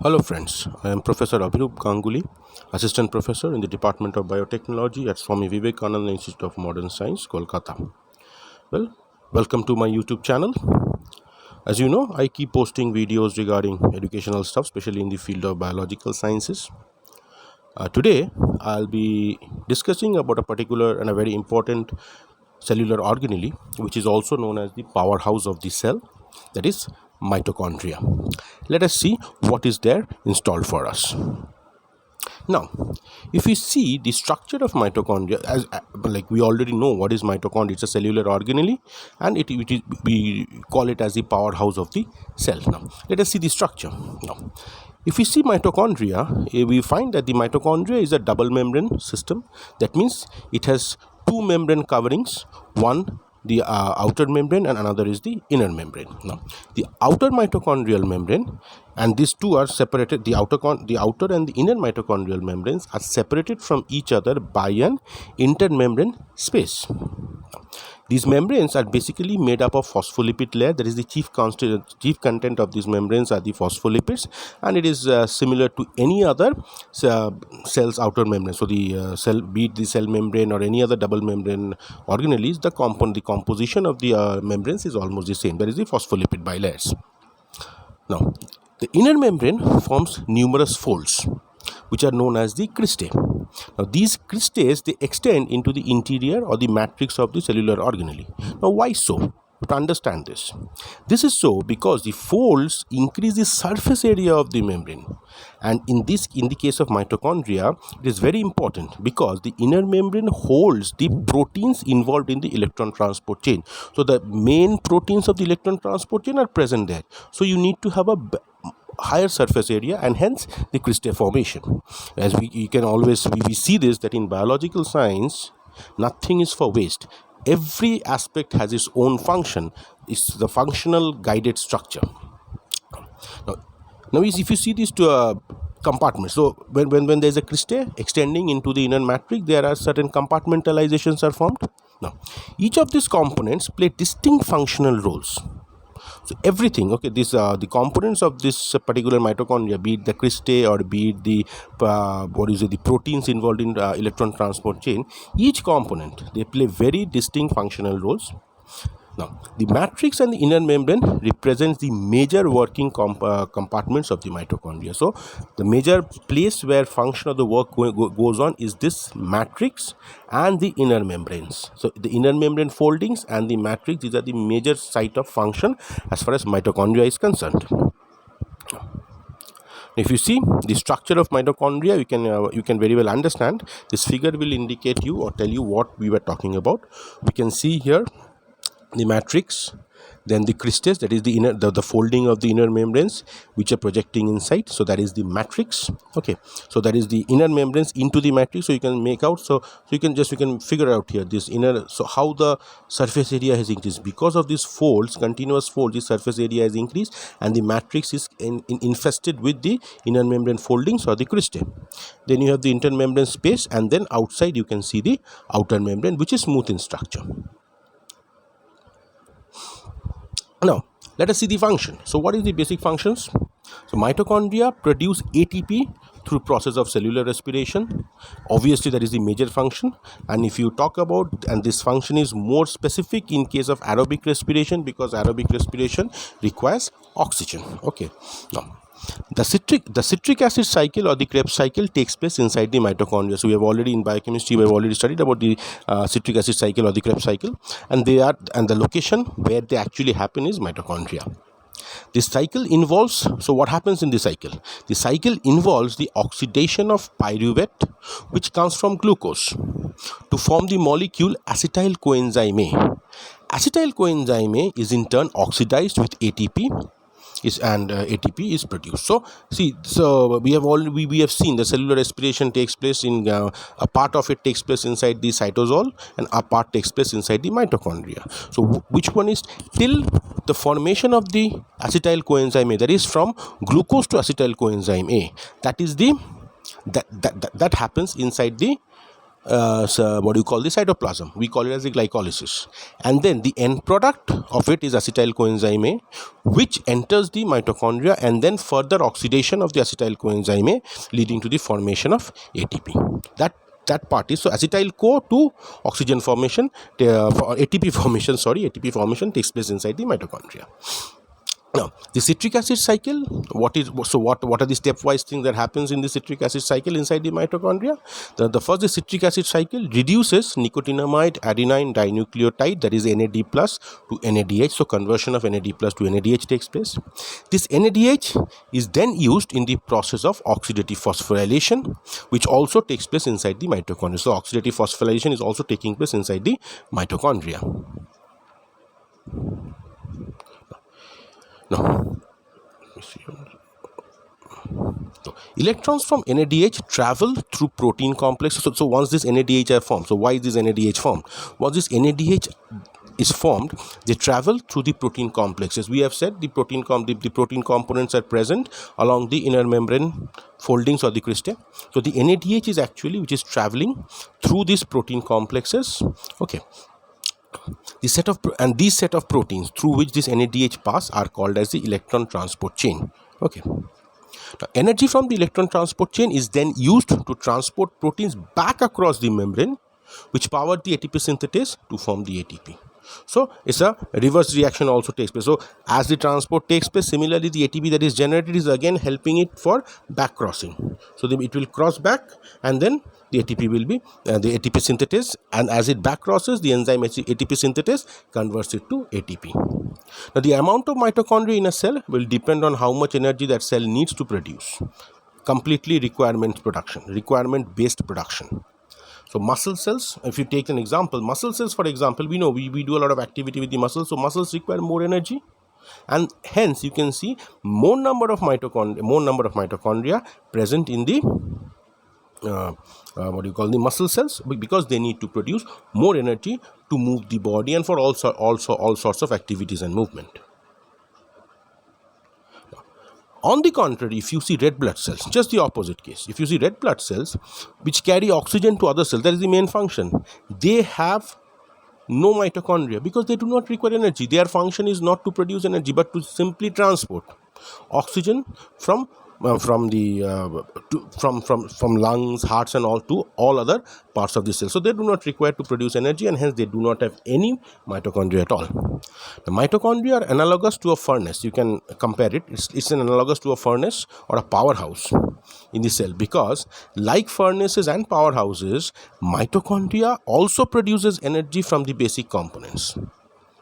Hello friends, I am Professor Abhirup Ganguly, Assistant Professor in the Department of Biotechnology at Swami Vivekananda Institute of Modern Science, Kolkata. Well, welcome to my YouTube channel. As you know, I keep posting videos regarding educational stuff, especially in the field of biological sciences. Today, I'll be discussing about a particular and a very important cellular organelle, which is also known as the powerhouse of the cell, that is mitochondria. Let us see what is there installed for us. Now, if we see the structure of mitochondria, as like we already know what is mitochondria, it's a cellular organelle, and we call it as the powerhouse of the cell. Now, let us see the structure. Now, if we see mitochondria, we find that the mitochondria is a double membrane system. That means it has two membrane coverings, one the outer membrane and another is the inner membrane. Now, the outer mitochondrial membrane and these two are separated, the outer and the inner mitochondrial membranes are separated from each other by an intermembrane space. These membranes are basically made up of phospholipid layer. That is the chief content of these membranes are the phospholipids, and it is similar to any other cell's outer membrane. So the cell, be it the cell membrane or any other double membrane organelles, the composition of the membranes is almost the same. That is the phospholipid bilayers. Now, the inner membrane forms numerous folds, which are known as the cristae. Now, these cristae, they extend into the interior or the matrix of the cellular organelle. Now, why so? To understand this is so because the folds increase the surface area of the membrane, and in the case of mitochondria, it is very important because the inner membrane holds the proteins involved in the electron transport chain. So the main proteins of the electron transport chain are present there. So you need to have a higher surface area, and hence the cristae formation. As we see this, that in biological science nothing is for waste. Every aspect has its own function. It's the functional guided structure. Now if you see these two compartments, so when there is a cristae extending into the inner matrix, there are certain compartmentalizations are formed. Now, each of these components play distinct functional roles. So everything, okay, these the components of this particular mitochondria, be it the cristae or be it the the proteins involved in electron transport chain, each component, they play very distinct functional roles. Now, the matrix and the inner membrane represents the major working compartments of the mitochondria. So, the major place where function of the work goes on is this matrix and the inner membranes. So, the inner membrane foldings and the matrix, these are the major site of function as far as mitochondria is concerned. If you see the structure of mitochondria, you can very well understand. This figure will indicate you or tell you what we were talking about. We can see here the matrix, then the cristae, that is the inner the folding of the inner membranes which are projecting inside. So that is the matrix. Okay, so that is the inner membranes into the matrix. So you can make out, so you can figure out here this inner, so how the surface area has increased because of these folds, continuous folds. The surface area has increased and the matrix is infested with the inner membrane foldings or the cristae. Then you have the intermembrane space, and then outside you can see the outer membrane, which is smooth in structure. Now, let us see the function. So, what is the basic functions? So, mitochondria produce ATP through process of cellular respiration. Obviously, that is the major function. And if you talk about, and this function is more specific in case of aerobic respiration, because aerobic respiration requires oxygen. Okay. Now, the citric acid cycle or the Krebs cycle takes place inside the mitochondria. So we have already in biochemistry, we have already studied about the citric acid cycle or the Krebs cycle, and the location where they actually happen is mitochondria. This cycle involves, so what happens in the cycle? The cycle involves the oxidation of pyruvate, which comes from glucose, to form the molecule acetyl coenzyme A. Acetyl coenzyme A is in turn oxidized with ATP. ATP is produced. So we have seen the cellular respiration takes place in a part of it takes place inside the cytosol and a part takes place inside the mitochondria. So which one is till the formation of the acetyl coenzyme A, that is from glucose to acetyl coenzyme A, that is the that happens inside the what do you call the cytoplasm? We call it as the glycolysis. And then the end product of it is acetyl coenzyme A, which enters the mitochondria, and then further oxidation of the acetyl coenzyme A, leading to the formation of ATP. That part is, so acetyl co to oxygen formation, ATP formation, ATP formation takes place inside the mitochondria. Now, the citric acid cycle, what are the stepwise things that happens in the citric acid cycle inside the mitochondria? The first, the citric acid cycle reduces nicotinamide adenine dinucleotide, that is NAD plus, to NADH. So conversion of NAD plus to NADH takes place. This NADH is then used in the process of oxidative phosphorylation, which also takes place inside the mitochondria. So oxidative phosphorylation is also taking place inside the mitochondria. Now, electrons from NADH travel through protein complexes. So once this NADH are formed, so why is this NADH formed? Once this NADH is formed, they travel through the protein complexes. We have said the protein components are present along the inner membrane foldings or the cristae. So the NADH is actually which is traveling through these protein complexes. Okay. These set of proteins through which this NADH pass are called as the electron transport chain. Okay. Now, energy from the electron transport chain is then used to transport proteins back across the membrane, which power the ATP synthetase to form the ATP. So it's a reverse reaction also takes place. So as the transport takes place, similarly the ATP that is generated is again helping it for back crossing. So it will cross back, and then the ATP will be the ATP synthetase, and as it back crosses, the enzyme ATP synthetase converts it to ATP. Now the amount of mitochondria in a cell will depend on how much energy that cell needs to produce. Completely requirement based production. So muscle cells, if you take an example, muscle cells, for example, we know we do a lot of activity with the muscles, so muscles require more energy, and hence you can see more number of mitochondria present in the the muscle cells, because they need to produce more energy to move the body and for also all sorts of activities and movement. On the contrary, if you see red blood cells, just the opposite case. If you see red blood cells which carry oxygen to other cells, that is the main function, they have no mitochondria because they do not require energy. Their function is not to produce energy but to simply transport oxygen from lungs, hearts and all to all other parts of the cell. So they do not require to produce energy, and hence they do not have any mitochondria at all. The mitochondria are analogous to a furnace. You can compare it. It's an analogous to a furnace or a powerhouse in the cell, because like furnaces and powerhouses, mitochondria also produces energy from the basic components.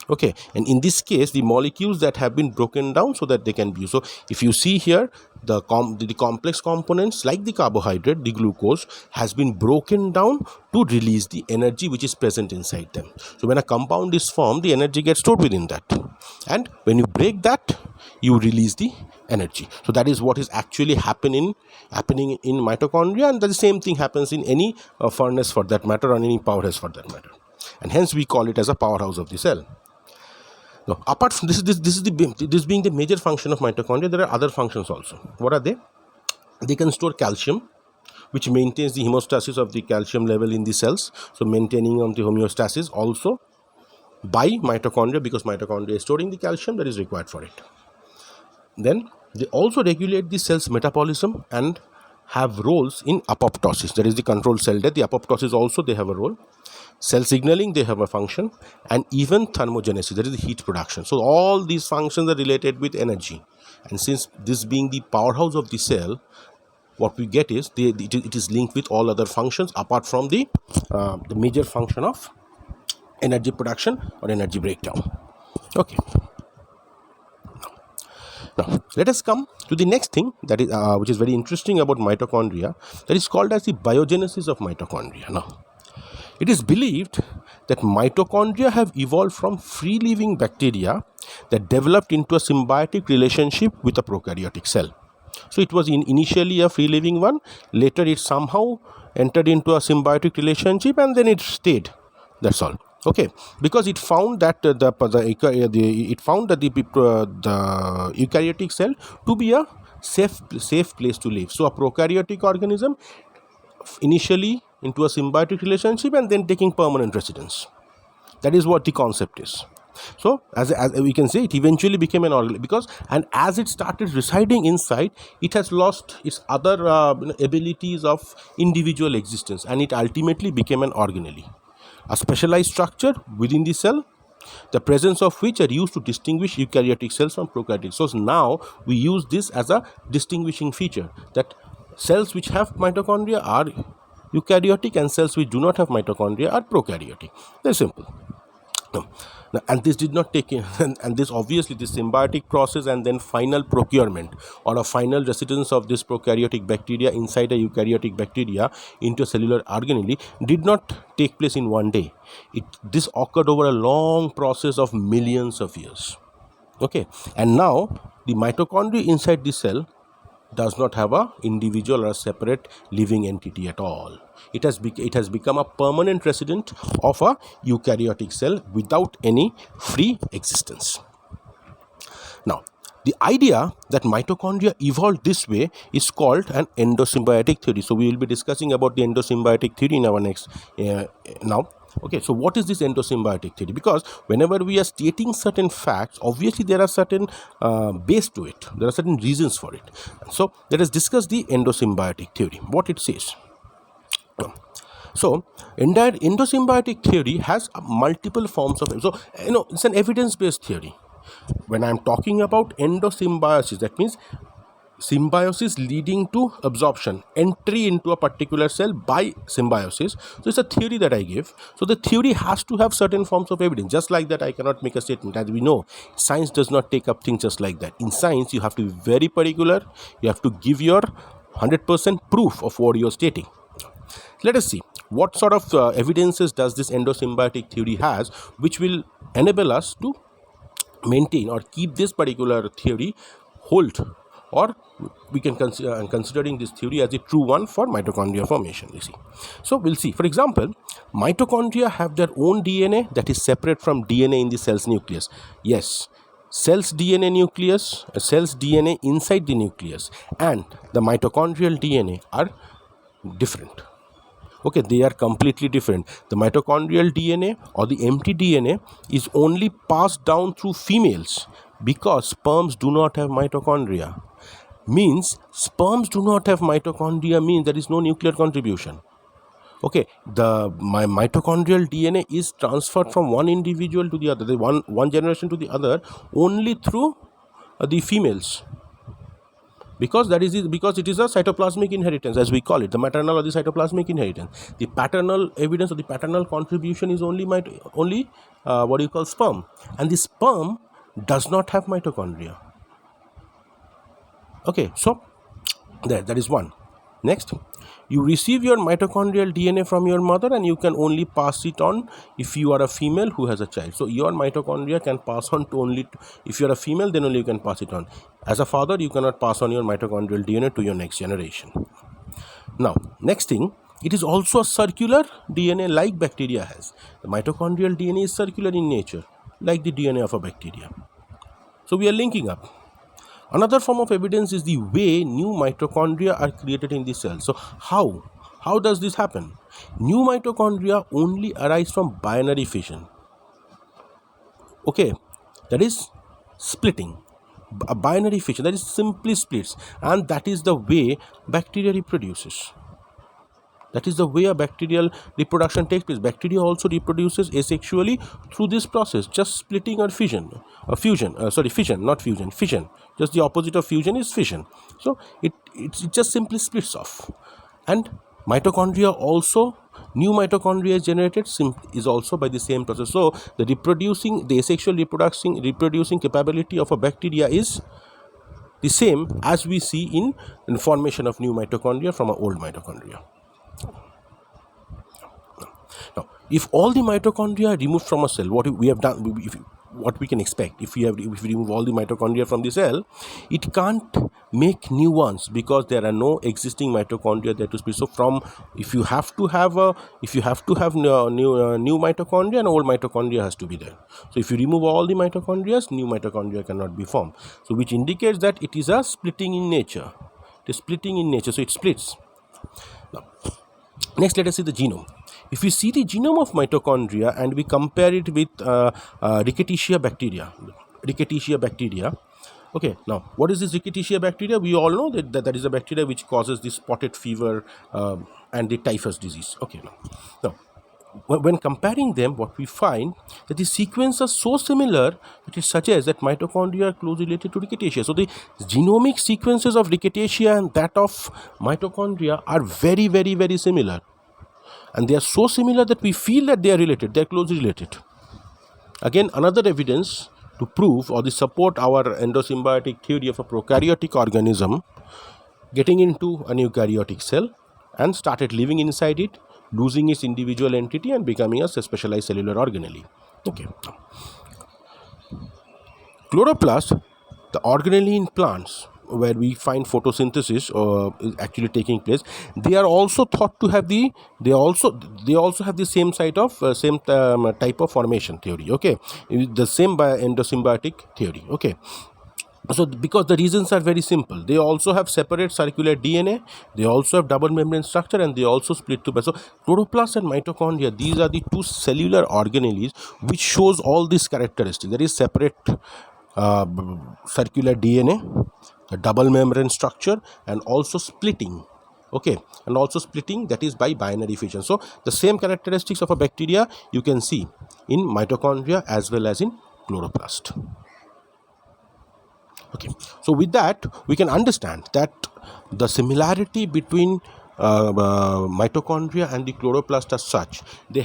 Okay, and in this case the molecules that have been broken down so that they can be used. So if you see here, the complex components like the carbohydrate, the glucose, has been broken down to release the energy which is present inside them. So when a compound is formed, the energy gets stored within that, and when you break that, you release the energy. So that is what is actually happening in mitochondria, and the same thing happens in any furnace for that matter, or any powerhouse for that matter, and hence we call it as a powerhouse of the cell. Now, apart from this being the major function of mitochondria, there are other functions also. What are they? They can store calcium, which maintains the hemostasis of the calcium level in the cells. So maintaining of the homeostasis also by mitochondria, because mitochondria is storing the calcium that is required for it. Then they also regulate the cell's metabolism and have roles in apoptosis, that is the controlled cell death. The apoptosis also they have a role. Cell signaling, they have a function, and even thermogenesis, that is the heat production. So all these functions are related with energy, and since this being the powerhouse of the cell, what we get is it is linked with all other functions apart from the major function of energy production or energy breakdown. Okay. Now let us come to the next thing, that is which is very interesting about mitochondria, that is called as the biogenesis of mitochondria. Now, it is believed that mitochondria have evolved from free-living bacteria that developed into a symbiotic relationship with a prokaryotic cell. So it was initially a free-living one, later it somehow entered into a symbiotic relationship, and then it stayed. That's all. Okay, because it found that the eukaryotic cell to be a safe place to live. So a prokaryotic organism initially into a symbiotic relationship and then taking permanent residence. That is what the concept is. So as we can say, it eventually became an organelle, because and as it started residing inside, it has lost its other abilities of individual existence, and it ultimately became an organelle, a specialized structure within the cell, the presence of which are used to distinguish eukaryotic cells from prokaryotic. So now we use this as a distinguishing feature, that cells which have mitochondria are eukaryotic and cells which do not have mitochondria are prokaryotic. Very simple. And this did not take in, and this obviously, this symbiotic process and then final procurement or a final residence of this prokaryotic bacteria inside a eukaryotic bacteria into a cellular organelle did not take place in one day. This occurred over a long process of millions of years. Okay, and now the mitochondria inside the cell does not have a individual or a separate living entity at all. It has become a permanent resident of a eukaryotic cell without any free existence. Now, the idea that mitochondria evolved this way is called an endosymbiotic theory. So we will be discussing about the endosymbiotic theory in our next now. Okay, so what is this endosymbiotic theory? Because whenever we are stating certain facts, obviously there are certain base to it. There are certain reasons for it. So let us discuss the endosymbiotic theory, what it says. So endosymbiotic theory has multiple forms of, so it's an evidence-based theory. When I am talking about endosymbiosis, that means symbiosis leading to absorption, entry into a particular cell by symbiosis. So it's a theory that I give. So the theory has to have certain forms of evidence. Just like that, I cannot make a statement. As we know, science does not take up things just like that. In science, you have to be very particular. You have to give your 100% proof of what you're stating. Let us see what sort of evidences does this endosymbiotic theory has, which will enable us to maintain or keep this particular theory hold, or we can considering this theory as a true one for mitochondria formation, you see. So we'll see. For example, mitochondria have their own DNA that is separate from DNA in the cell's nucleus. Yes, cell's DNA nucleus, cell's DNA inside the nucleus and the mitochondrial DNA are different. Okay, they are completely different. The mitochondrial DNA or the empty DNA is only passed down through females, because sperms do not have mitochondria. Means sperms do not have mitochondria means there is no nuclear contribution. Okay, my mitochondrial DNA is transferred from one individual to the other, one generation to the other, only through the females. Because it is a cytoplasmic inheritance, as we call it, the maternal or the cytoplasmic inheritance. The paternal evidence or the paternal contribution is only what you call sperm, and the sperm does not have mitochondria. Okay, so that is one. Next, you receive your mitochondrial DNA from your mother, and you can only pass it on if you are a female who has a child. So your mitochondria can pass on to only if you are a female, then only you can pass it on. As a father, you cannot pass on your mitochondrial DNA to your next generation. Now, next thing, it is also a circular DNA like bacteria has. The mitochondrial DNA is circular in nature, like the DNA of a bacteria. So we are linking up. Another form of evidence is the way new mitochondria are created in the cell. So how does this happen? New mitochondria only arise from binary fission. Okay, that is splitting. A binary fission, that is simply splits, and that is the way bacteria reproduces. That is the way a bacterial reproduction takes place. Bacteria also reproduces asexually through this process, just splitting or fission. Fission, not fusion, fission. Just the opposite of fusion is fission. So it just simply splits off. And mitochondria also, new mitochondria is generated is also by the same process. So the asexual reproducing capability of a bacteria is the same as we see in formation of new mitochondria from an old mitochondria. Now, if all the mitochondria are removed from a cell, what we have done, what we can expect, if we remove all the mitochondria from the cell, it can't make new ones, because there are no existing mitochondria there to split. So if you have to have new mitochondria, and old mitochondria has to be there. So if you remove all the mitochondria, new mitochondria cannot be formed. So which indicates that it is a splitting in nature. It is splitting in nature, so it splits. Now, Next, let us see the genome. If we see the genome of mitochondria and we compare it with Rickettsia bacteria. Okay, now what is this Rickettsia bacteria? We all know that is a bacteria which causes the spotted fever and the typhus disease. Okay, now when comparing them, what we find that the sequences are so similar that it suggests that mitochondria are closely related to Rickettsia. So the genomic sequences of Rickettsia and that of mitochondria are very, very, very similar, and they are so similar that we feel that they are related, they are closely related. Again, another evidence to prove or to support our endosymbiotic theory of a prokaryotic organism getting into an eukaryotic cell and started living inside it, losing its individual entity and becoming a specialized cellular organelle. Okay. Chloroplast, the organelle in plants where we find photosynthesis is actually taking place, they are also thought to have they also have the same type of formation theory. Okay, the same endosymbiotic theory. Okay. So because the reasons are very simple, they also have separate circular DNA, they also have double membrane structure, and they also split to. So chloroplast and mitochondria, these are the two cellular organelles which shows all these characteristics. There is separate circular DNA, the double membrane structure, and also splitting. Okay, and also splitting, that is by binary fission. So the same characteristics of a bacteria you can see in mitochondria as well as in chloroplast. Okay, so with that we can understand that the similarity between mitochondria and the chloroplast as such, they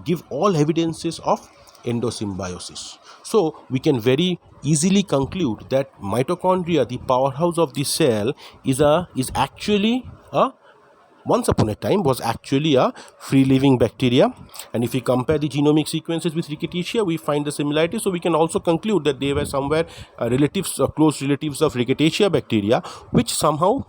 give all evidences of endosymbiosis. So we can very easily conclude that mitochondria, the powerhouse of the cell, is actually a once upon a time was actually a free-living bacteria. And if we compare the genomic sequences with Rickettsia, we find the similarity. So we can also conclude that they were somewhere close relatives of Rickettsia bacteria, which somehow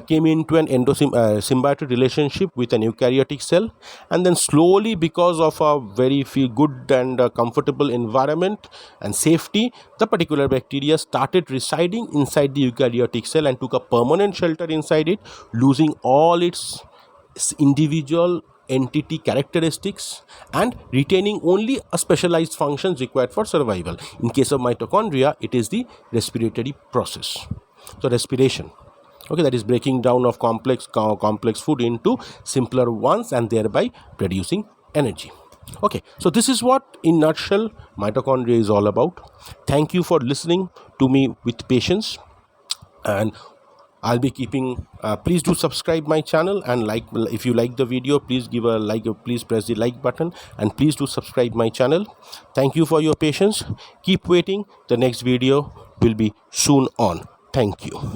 came into an symbiotic relationship with an eukaryotic cell, and then slowly, because of a very good and comfortable environment and safety, the particular bacteria started residing inside the eukaryotic cell and took a permanent shelter inside it, losing all its individual entity characteristics and retaining only a specialized functions required for survival. In case of mitochondria, it is the respiratory process. So respiration, okay, that is breaking down of complex food into simpler ones and thereby producing energy. Okay, so this is what in nutshell mitochondria is all about. Thank you for listening to me with patience, and I'll be keeping please do subscribe my channel, and if you like the video, please give a like, please press the like button, and please do subscribe my channel. Thank you for your patience. Keep waiting, the next video will be soon on. Thank you.